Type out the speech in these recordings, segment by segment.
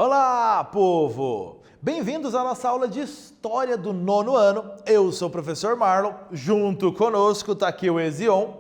Olá, povo! Bem-vindos à nossa aula de História do nono ano. Eu sou o professor Marlon, junto conosco está aqui o Ezion.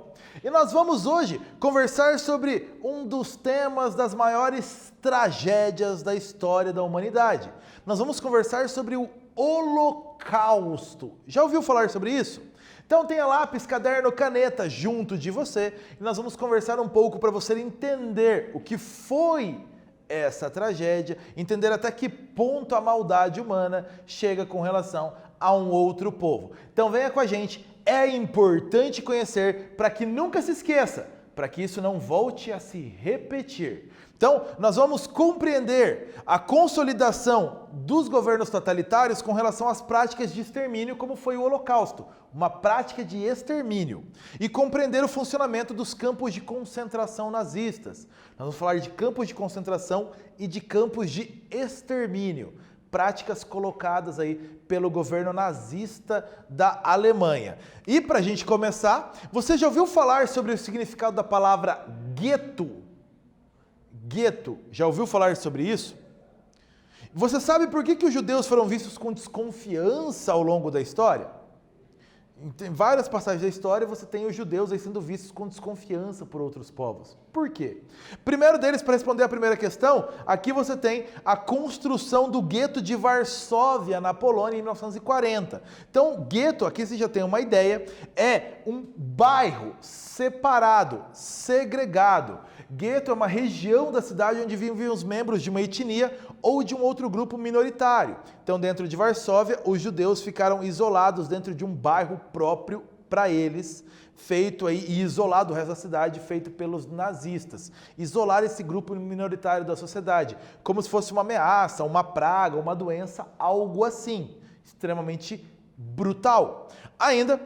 E nós vamos hoje conversar sobre um dos temas das maiores tragédias da história da humanidade. Nós vamos conversar sobre o Holocausto. Já ouviu falar sobre isso? Então tenha lápis, caderno, caneta junto de você e nós vamos conversar um pouco para você entender o que foi essa tragédia, entender até que ponto a maldade humana chega com relação a um outro povo. Então venha com a gente, é importante conhecer para que nunca se esqueça, para que isso não volte a se repetir. Então, nós vamos compreender a consolidação dos governos totalitários com relação às práticas de extermínio, como foi o Holocausto, uma prática de extermínio, e compreender o funcionamento dos campos de concentração nazistas. Nós vamos falar de campos de concentração e de campos de extermínio, práticas colocadas aí pelo governo nazista da Alemanha. E para a gente começar, você já ouviu falar sobre o significado da palavra gueto? Gueto, já ouviu falar sobre isso? Você sabe por que os judeus foram vistos com desconfiança ao longo da história? Em várias passagens da história você tem os judeus aí sendo vistos com desconfiança por outros povos. Por quê? Primeiro deles, para responder a primeira questão, aqui você tem a construção do gueto de Varsóvia, na Polônia, em 1940. Então, gueto, aqui você já tem uma ideia, é um bairro separado, segregado. Gueto é uma região da cidade onde vivem os membros de uma etnia ou de um outro grupo minoritário. Então, dentro de Varsóvia, os judeus ficaram isolados dentro de um bairro próprio para eles, feito aí e isolado o resto da cidade, feito pelos nazistas. Isolar esse grupo minoritário da sociedade, como se fosse uma ameaça, uma praga, uma doença, algo assim, extremamente brutal. Ainda,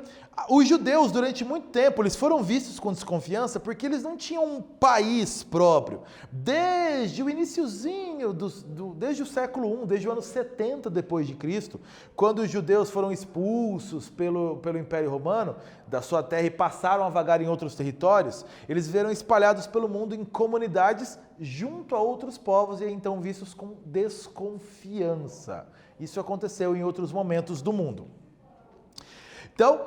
os judeus, durante muito tempo, eles foram vistos com desconfiança porque eles não tinham um país próprio. Desde o iniciozinho, desde o século I, desde o ano 70 depois de Cristo, quando os judeus foram expulsos pelo Império Romano da sua terra e passaram a vagar em outros territórios, eles viram espalhados pelo mundo em comunidades junto a outros povos e então vistos com desconfiança. Isso aconteceu em outros momentos do mundo. Então,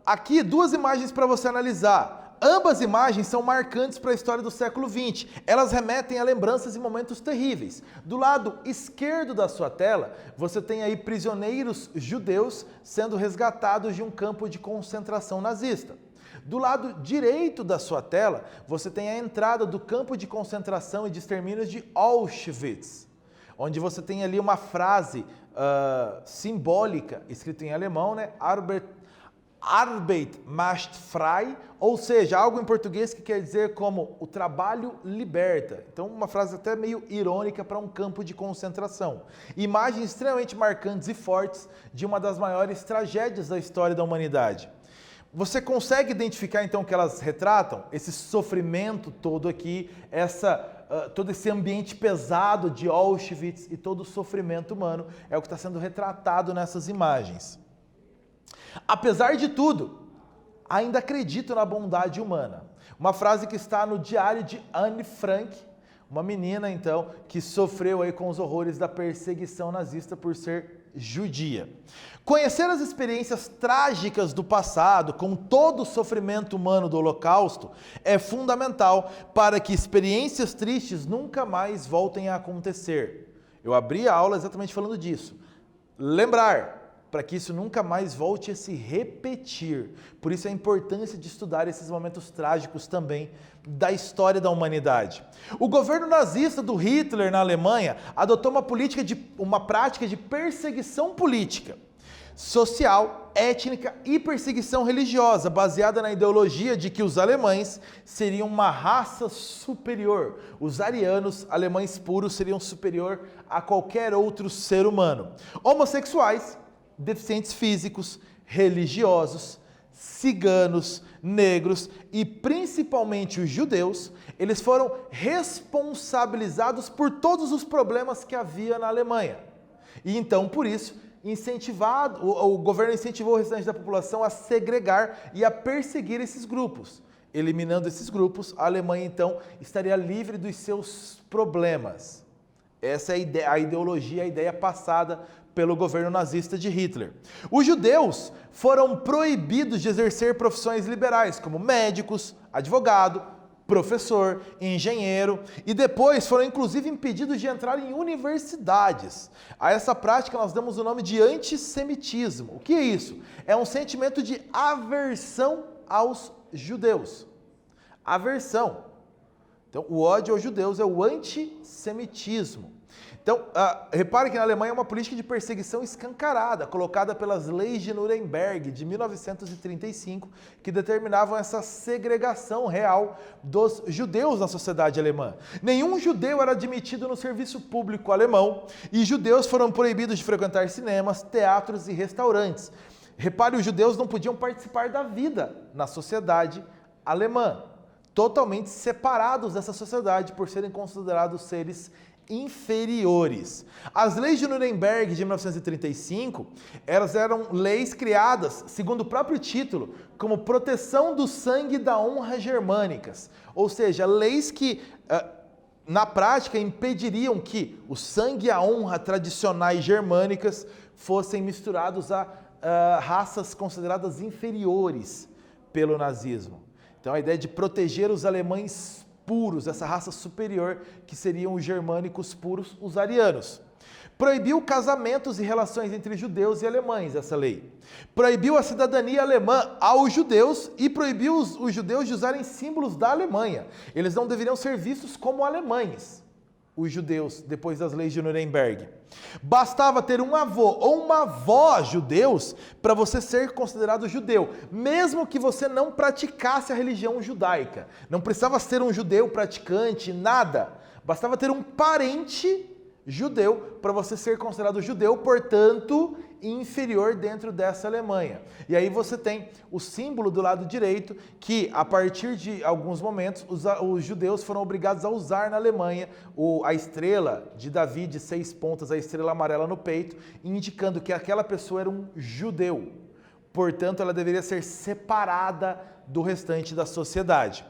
aqui duas imagens para você analisar. Ambas imagens são marcantes para a história do século XX. Elas remetem a lembranças e momentos terríveis. Do lado esquerdo da sua tela, você tem aí prisioneiros judeus sendo resgatados de um campo de concentração nazista. Do lado direito da sua tela, você tem a entrada do campo de concentração e de extermínios de Auschwitz, onde você tem ali uma frase simbólica, escrita em alemão, né? Arbeit macht frei, ou seja, algo em português que quer dizer como o trabalho liberta. Então, uma frase até meio irônica para um campo de concentração. Imagens extremamente marcantes e fortes de uma das maiores tragédias da história da humanidade. Você consegue identificar então que elas retratam esse sofrimento todo aqui, todo esse ambiente pesado de Auschwitz e todo o sofrimento humano é o que está sendo retratado nessas imagens. Apesar de tudo, ainda acredito na bondade humana. Uma frase que está no diário de Anne Frank, uma menina então que sofreu aí com os horrores da perseguição nazista por ser judia. Conhecer as experiências trágicas do passado, com todo o sofrimento humano do Holocausto, é fundamental para que experiências tristes nunca mais voltem a acontecer. Eu abri a aula exatamente falando disso. Lembrar, para que isso nunca mais volte a se repetir. Por isso a importância de estudar esses momentos trágicos também da história da humanidade. O governo nazista do Hitler na Alemanha adotou uma prática de perseguição política, social, étnica e perseguição religiosa, baseada na ideologia de que os alemães seriam uma raça superior. Os arianos, alemães puros, seriam superior a qualquer outro ser humano. Homossexuais, deficientes físicos, religiosos, ciganos, negros e principalmente os judeus, eles foram responsabilizados por todos os problemas que havia na Alemanha. E então, por isso, o governo incentivou o restante da população a segregar e a perseguir esses grupos. Eliminando esses grupos, a Alemanha então estaria livre dos seus problemas. Essa é a ideologia, a ideia passada pelo governo nazista de Hitler. Os judeus foram proibidos de exercer profissões liberais, como médicos, advogado, professor, engenheiro, e depois foram inclusive impedidos de entrar em universidades. A essa prática nós damos o nome de antissemitismo. O que é isso? É um sentimento de aversão aos judeus. Aversão. Então, o ódio aos judeus é o antissemitismo. Então, repare que na Alemanha é uma política de perseguição escancarada, colocada pelas leis de Nuremberg de 1935, que determinavam essa segregação real dos judeus na sociedade alemã. Nenhum judeu era admitido no serviço público alemão e judeus foram proibidos de frequentar cinemas, teatros e restaurantes. Repare, os judeus não podiam participar da vida na sociedade alemã, totalmente separados dessa sociedade por serem considerados seres inferiores. As leis de Nuremberg de 1935, elas eram leis criadas, segundo o próprio título, como proteção do sangue e da honra germânicas, ou seja, leis que na prática impediriam que o sangue e a honra tradicionais germânicas fossem misturados a raças consideradas inferiores pelo nazismo. Então a ideia de proteger os alemães puros, essa raça superior, que seriam os germânicos puros, os arianos. Proibiu casamentos e relações entre judeus e alemães, essa lei. Proibiu a cidadania alemã aos judeus e proibiu os judeus de usarem símbolos da Alemanha. Eles não deveriam ser vistos como alemães, os judeus, depois das leis de Nuremberg. Bastava ter um avô ou uma avó judeus para você ser considerado judeu, mesmo que você não praticasse a religião judaica. Não precisava ser um judeu praticante, nada. Bastava ter um parente judeu para você ser considerado judeu, portanto, inferior dentro dessa Alemanha. E aí você tem o símbolo do lado direito, que a partir de alguns momentos os judeus foram obrigados a usar na Alemanha a estrela de Davi de 6 pontas, a estrela amarela no peito, indicando que aquela pessoa era um judeu. Portanto, ela deveria ser separada do restante da sociedade.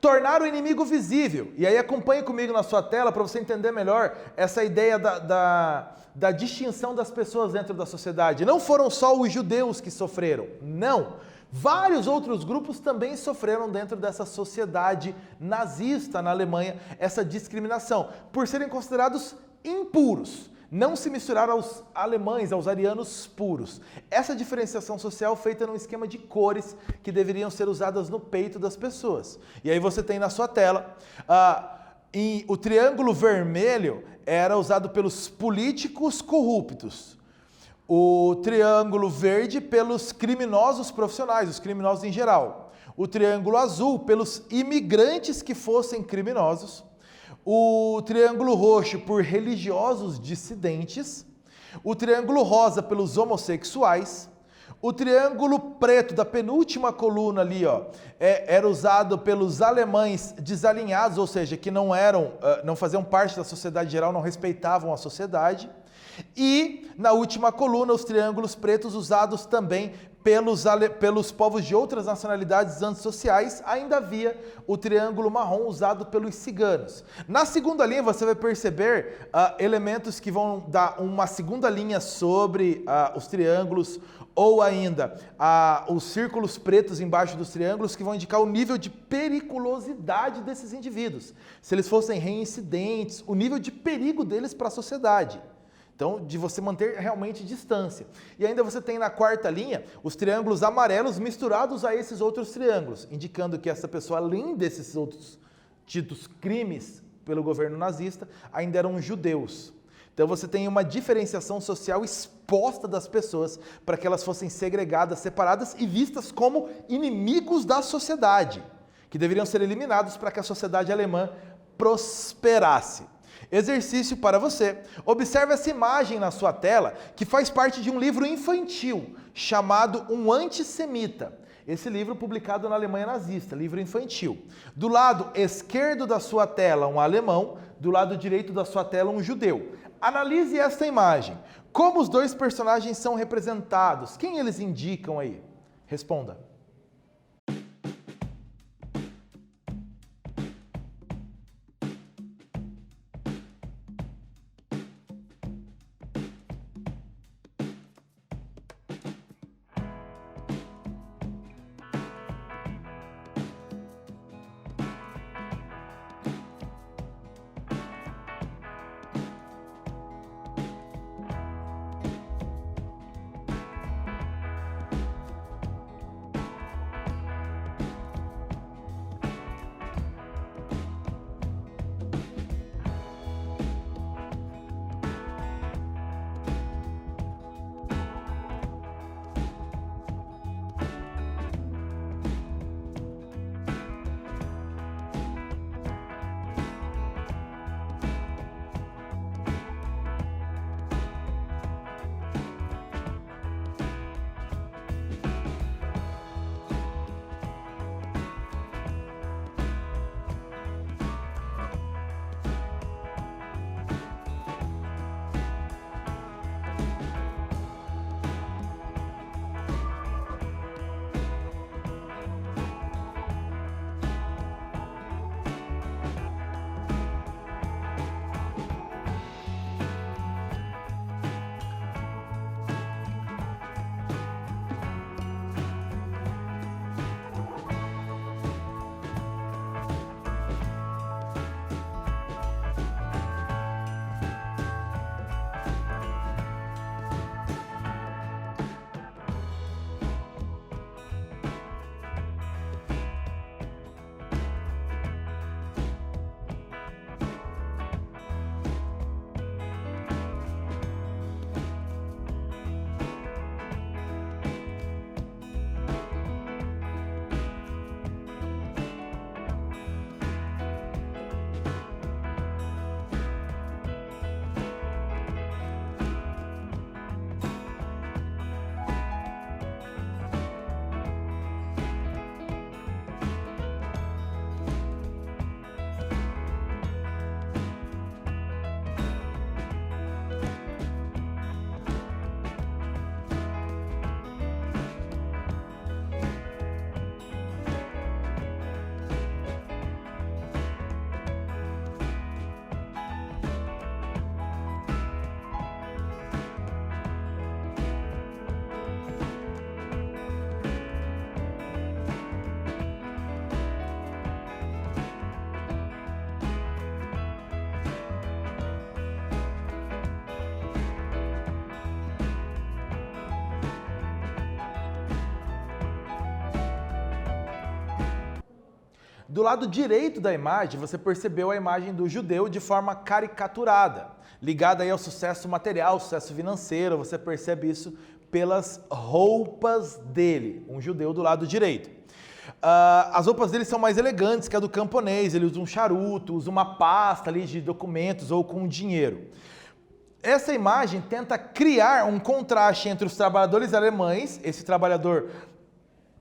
Tornar o inimigo visível. E aí acompanhe comigo na sua tela para você entender melhor essa ideia da distinção das pessoas dentro da sociedade. Não foram só os judeus que sofreram, não. Vários outros grupos também sofreram dentro dessa sociedade nazista na Alemanha, essa discriminação, por serem considerados impuros. Não se misturar aos alemães, aos arianos puros. Essa diferenciação social feita num esquema de cores que deveriam ser usadas no peito das pessoas. E aí você tem na sua tela, o triângulo vermelho era usado pelos políticos corruptos. O triângulo verde pelos criminosos profissionais, os criminosos em geral. O triângulo azul pelos imigrantes que fossem criminosos. O triângulo roxo por religiosos dissidentes, o triângulo rosa pelos homossexuais, o triângulo preto da penúltima coluna ali, era usado pelos alemães desalinhados, ou seja, que não faziam parte da sociedade geral, não respeitavam a sociedade. E na última coluna, os triângulos pretos usados também pelos povos de outras nacionalidades antissociais. Ainda havia o triângulo marrom usado pelos ciganos. Na segunda linha você vai perceber elementos que vão dar uma segunda linha sobre os triângulos, ou ainda os círculos pretos embaixo dos triângulos, que vão indicar o nível de periculosidade desses indivíduos. Se eles fossem reincidentes, o nível de perigo deles para a sociedade. Então, de você manter realmente distância. E ainda você tem na quarta linha os triângulos amarelos misturados a esses outros triângulos, indicando que essa pessoa, além desses outros tidos crimes pelo governo nazista, ainda eram judeus. Então você tem uma diferenciação social exposta das pessoas para que elas fossem segregadas, separadas e vistas como inimigos da sociedade, que deveriam ser eliminados para que a sociedade alemã prosperasse. Exercício para você. Observe essa imagem na sua tela, que faz parte de um livro infantil chamado Um Antissemita. Esse livro publicado na Alemanha nazista, livro infantil. Do lado esquerdo da sua tela, um alemão, do lado direito da sua tela, um judeu. Analise esta imagem. Como os dois personagens são representados? Quem eles indicam aí? Responda. do lado direito da imagem, você percebeu a imagem do judeu de forma caricaturada, ligada aí ao sucesso material, sucesso financeiro, você percebe isso pelas roupas dele, um judeu do lado direito. As roupas dele são mais elegantes que a do camponês, ele usa um charuto, usa uma pasta ali de documentos ou com dinheiro. Essa imagem tenta criar um contraste entre os trabalhadores alemães, esse trabalhador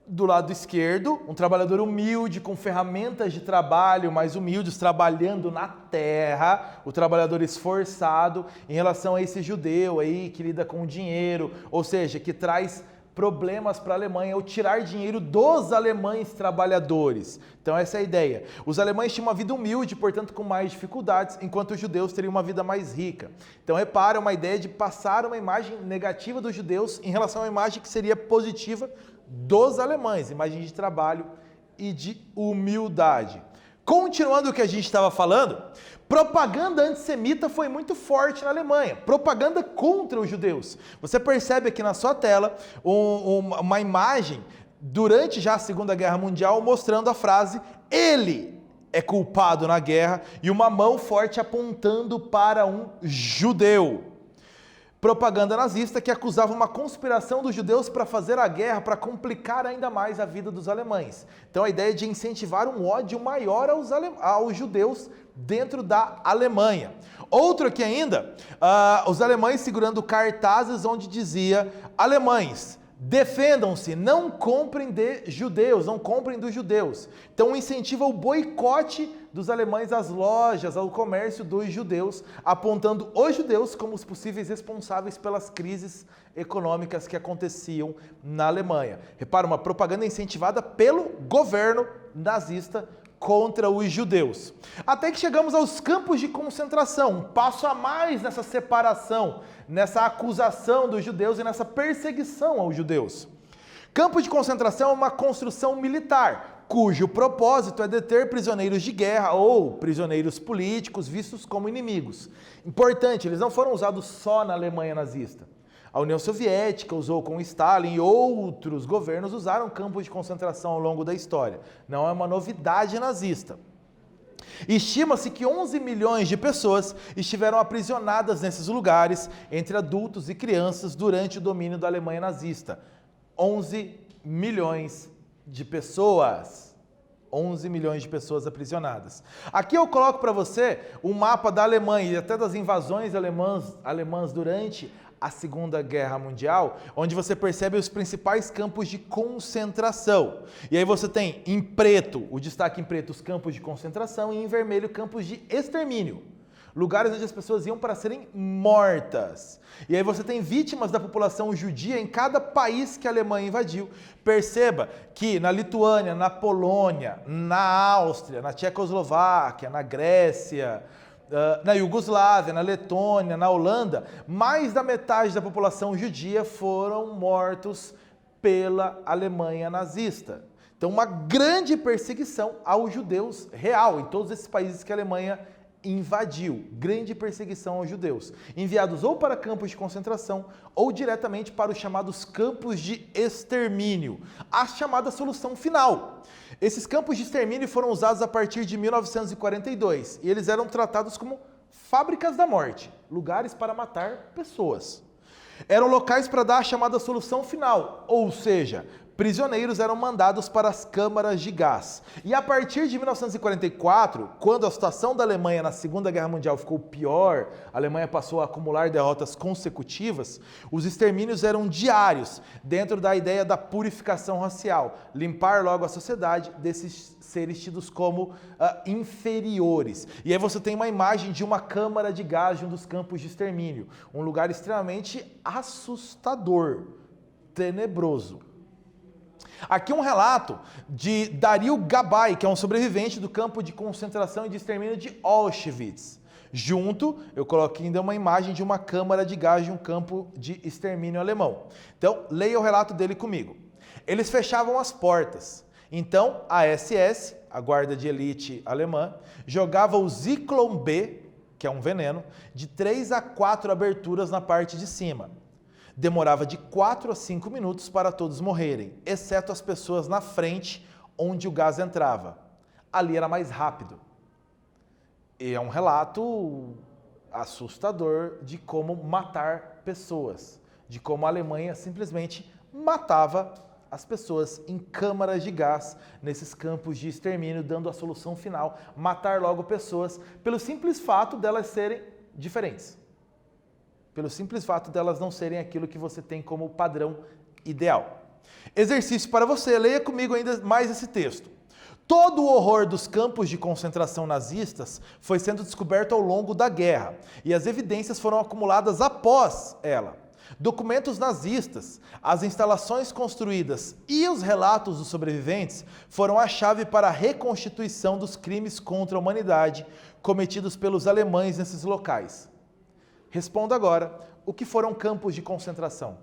do lado esquerdo, um trabalhador humilde, com ferramentas de trabalho mais humildes, trabalhando na terra, o trabalhador esforçado, em relação a esse judeu aí que lida com dinheiro, ou seja, que traz problemas para a Alemanha, ou tirar dinheiro dos alemães trabalhadores. Então essa é a ideia. Os alemães tinham uma vida humilde, portanto com mais dificuldades, enquanto os judeus teriam uma vida mais rica. Então repara, uma ideia de passar uma imagem negativa dos judeus em relação a uma imagem que seria positiva dos alemães, imagem de trabalho e de humildade. Continuando o que a gente estava falando, propaganda antissemita foi muito forte na Alemanha, propaganda contra os judeus. Você percebe aqui na sua tela uma imagem durante já a Segunda Guerra Mundial mostrando a frase "ele é culpado na guerra" e uma mão forte apontando para um judeu. Propaganda nazista que acusava uma conspiração dos judeus para fazer a guerra, para complicar ainda mais a vida dos alemães. Então a ideia de incentivar um ódio maior aos judeus dentro da Alemanha. Outro aqui ainda, os alemães segurando cartazes onde dizia: alemães, defendam-se, não comprem de judeus, não comprem dos judeus. Então incentiva o boicote dos alemães às lojas, ao comércio dos judeus, apontando os judeus como os possíveis responsáveis pelas crises econômicas que aconteciam na Alemanha. Repara, uma propaganda incentivada pelo governo nazista contra os judeus. Até que chegamos aos campos de concentração, um passo a mais nessa separação, nessa acusação dos judeus e nessa perseguição aos judeus. Campo de concentração é uma construção militar, cujo propósito é deter prisioneiros de guerra ou prisioneiros políticos vistos como inimigos. Importante, eles não foram usados só na Alemanha nazista. A União Soviética usou com Stalin e outros governos usaram campos de concentração ao longo da história. Não é uma novidade nazista. Estima-se que 11 milhões de pessoas estiveram aprisionadas nesses lugares, entre adultos e crianças, durante o domínio da Alemanha nazista. 11 milhões de pessoas. 11 milhões de pessoas aprisionadas. Aqui eu coloco para você um mapa da Alemanha e até das invasões alemãs durante a Segunda Guerra Mundial, onde você percebe os principais campos de concentração. E aí você tem em preto, o destaque em preto, os campos de concentração, e em vermelho, campos de extermínio. Lugares onde as pessoas iam para serem mortas. E aí você tem vítimas da população judia em cada país que a Alemanha invadiu. Perceba que na Lituânia, na Polônia, na Áustria, na Tchecoslováquia, na Grécia, na Iugoslávia, na Letônia, na Holanda, mais da metade da população judia foram mortos pela Alemanha nazista. Então, uma grande perseguição aos judeus real em todos esses países que a Alemanha invadiu. Grande perseguição aos judeus, enviados ou para campos de concentração ou diretamente para os chamados campos de extermínio, a chamada solução final. Esses campos de extermínio foram usados a partir de 1942 e eles eram tratados como fábricas da morte, lugares para matar pessoas. Eram locais para dar a chamada solução final, ou seja, prisioneiros eram mandados para as câmaras de gás. E a partir de 1944, quando a situação da Alemanha na Segunda Guerra Mundial ficou pior, a Alemanha passou a acumular derrotas consecutivas, os extermínios eram diários, dentro da ideia da purificação racial, limpar logo a sociedade desses seres tidos como inferiores. E aí você tem uma imagem de uma câmara de gás de um dos campos de extermínio, um lugar extremamente assustador, tenebroso. Aqui um relato de Dario Gabay, que é um sobrevivente do campo de concentração e de extermínio de Auschwitz. Junto, eu coloquei ainda uma imagem de uma câmara de gás de um campo de extermínio alemão. Então, leia o relato dele comigo. Eles fechavam as portas. Então, a SS, a guarda de elite alemã, jogava o Zyklon B, que é um veneno, de 3 a 4 aberturas na parte de cima. Demorava de 4 a 5 minutos para todos morrerem, exceto as pessoas na frente onde o gás entrava. ali era mais rápido. E é um relato assustador de como matar pessoas, de como a Alemanha simplesmente matava as pessoas em câmaras de gás, nesses campos de extermínio, dando a solução final, matar logo pessoas, pelo simples fato delas serem diferentes. Pelo simples fato delas não serem aquilo que você tem como padrão ideal. Exercício para você, leia comigo ainda mais esse texto. Todo o horror dos campos de concentração nazistas foi sendo descoberto ao longo da guerra, e as evidências foram acumuladas após ela. Documentos nazistas, as instalações construídas e os relatos dos sobreviventes foram a chave para a reconstituição dos crimes contra a humanidade cometidos pelos alemães nesses locais. Responda agora, o que foram campos de concentração?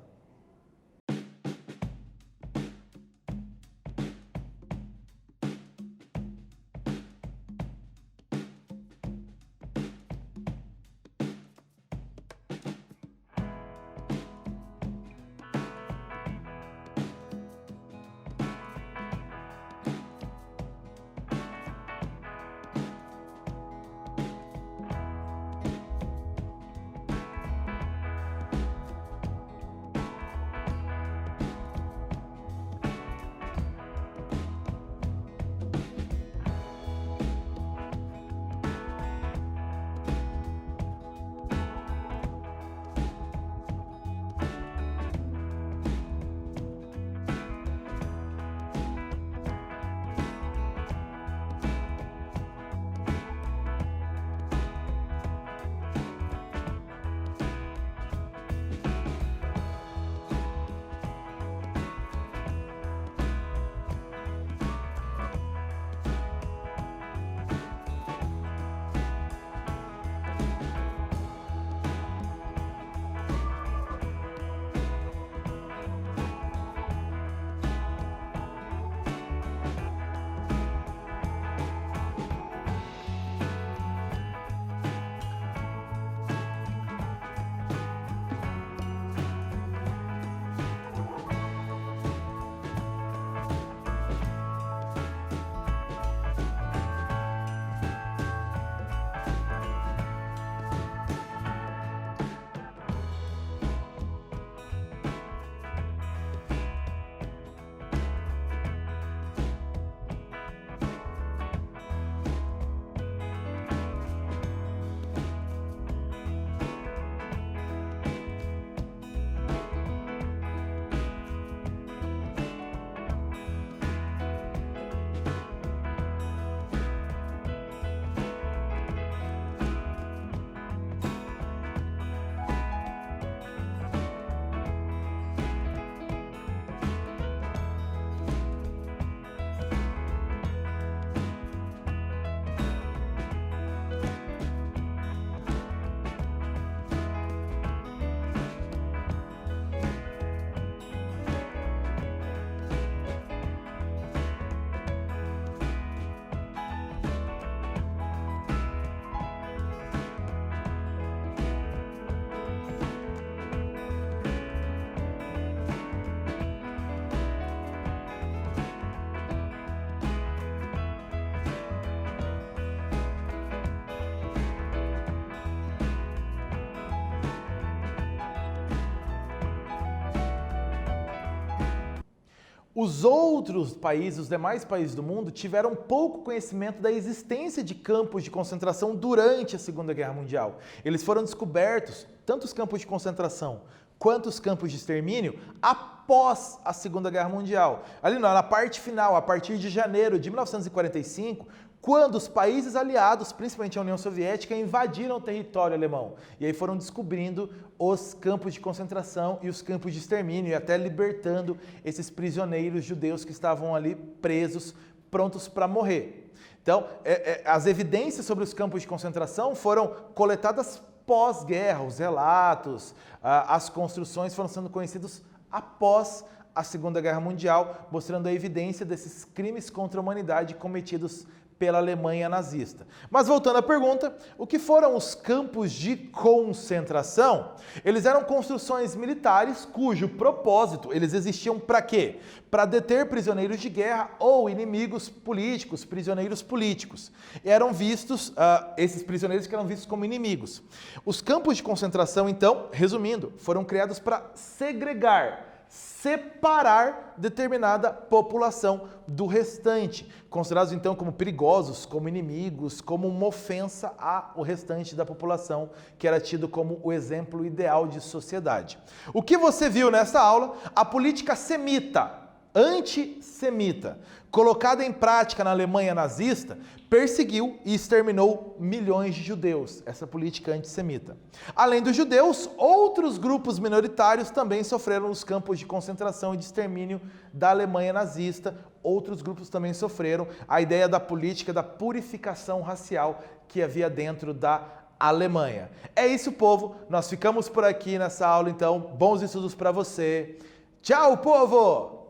Os outros países, os demais países do mundo, tiveram pouco conhecimento da existência de campos de concentração durante a Segunda Guerra Mundial. Eles foram descobertos, tanto os campos de concentração quanto os campos de extermínio, após a Segunda Guerra Mundial. Ali na parte final, a partir de janeiro de 1945, quando os países aliados, principalmente a União Soviética, invadiram o território alemão. E aí foram descobrindo os campos de concentração e os campos de extermínio, e até libertando esses prisioneiros judeus que estavam ali presos, prontos para morrer. Então, as evidências sobre os campos de concentração foram coletadas pós-guerra, os relatos, as construções foram sendo conhecidos após a Segunda Guerra Mundial, mostrando a evidência desses crimes contra a humanidade cometidos pela Alemanha nazista. Mas voltando à pergunta, o que foram os campos de concentração? Eles eram construções militares cujo propósito, eles existiam para quê? Para deter prisioneiros de guerra ou inimigos políticos, prisioneiros políticos. E eram vistos, esses prisioneiros que eram vistos como inimigos. Os campos de concentração, então, resumindo, foram criados para segregar, separar determinada população do restante, considerados então como perigosos, como inimigos, como uma ofensa ao restante da população, que era tido como o exemplo ideal de sociedade. O que você viu nessa aula? A política semita, antissemita, colocada em prática na Alemanha nazista, perseguiu e exterminou milhões de judeus, essa política antissemita. Além dos judeus, outros grupos minoritários também sofreram nos campos de concentração e de extermínio da Alemanha nazista, outros grupos também sofreram a ideia da política da purificação racial que havia dentro da Alemanha. É isso, povo, nós ficamos por aqui nessa aula, então, bons estudos para você. Tchau, povo!